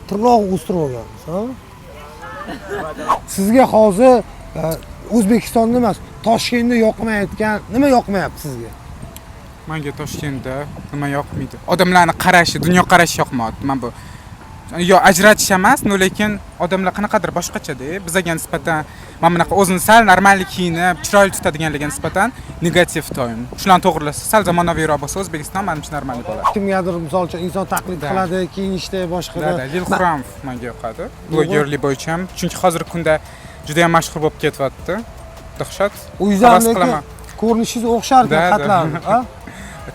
tirnoq o'stirib olganmiz, ha? Sizga hozir O'zbekistonda emas, Toshkentda yoqmayotgan nima yoqmayapti sizga? Menga Toshkentda nima yoqmaydi? Odamlarning qarashi, dunyoqarashi yoqmayapti. Men bu yo ajratish emas, lekin odamlar qanaqadir boshqacha-da. Bizga nisbatan men bunaqa o'zini sal normal kiyinib, chiroyli tutadiganlarga nisbatan negativ to'yin. Shularni to'g'rilasa, sal zamonaviyroq bo'lsa, O'zbekiston menimcha normal bo'ladi. Kimgadir misol uchun inson taqlid qiladi, kiyinishda boshqada. Lil Xurramov menga yoqadi. Blogerlik bo'yicha ham, chunki hozirgi kunda juda ham mashhur bo'lib ketyapti. Dahshat. O'zingizga ko'rinishingiz o'xsharkan xatlarni, ha?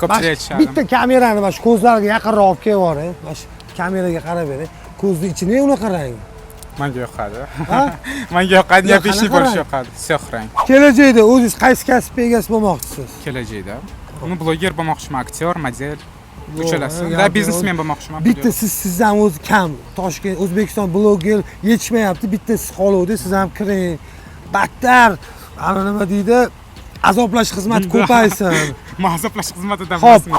Ko'pchilik aytishadi. Bitta kamerani mana shu ko'zlariga yaqinroq olib kelib yuboring. Mana shu kameraga qarab bering. Ko'zni ichini unaqa rang. Menga yoqadi. Menga yoqadi, yapishi bo'lish yoqadi. Siyoh rang. Kelajakda o'zingiz qaysi kasb egasi bo'lmoqchisiz? Kelajakda uni bloger bo'lmoqchiman, aktyor, model, uchalasi. Da biznesmen bo'lmoqchiman. Bitta sizdan o'zi kam. Toshkent, O'zbekiston bloger yetishmayapti. Bitta siz qoluvdi, siz ham kiring. Battar, ana nima deydi? Azoblash xizmati ko'paysin. Mazaplash xizmatida emasmi?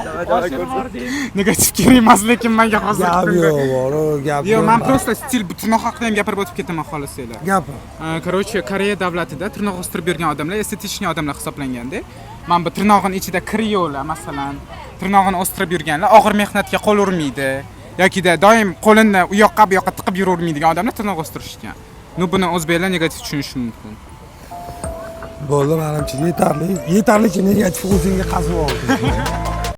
Negativ kerak emas, lekin menga hozir gap yo'q, gap yo'q. Yo'q, men просто stil tirnoq haqida ham gapirib o'tib ketaman xohlasanglar. Gapir. Короче, Koreya davlatida tirnoq o'stirib bergan odamlar estetik odamlar hisoblanganda, mana bu tirnog'in ichida kir yo'qlar, masalan, tirnog'ini o'stirib yurganlar og'ir mehnatga qo'l urmaydi yoki doim qo'lini u yoqqa bu yoqqa tiqib yuravermaydigan odamlar tirnoq o'stirishgan. Buni o'zbeklar negativ tushunishi mumkin. Bo'ldi, menimcha yetarlicha negativ o'zingga qazib oldi.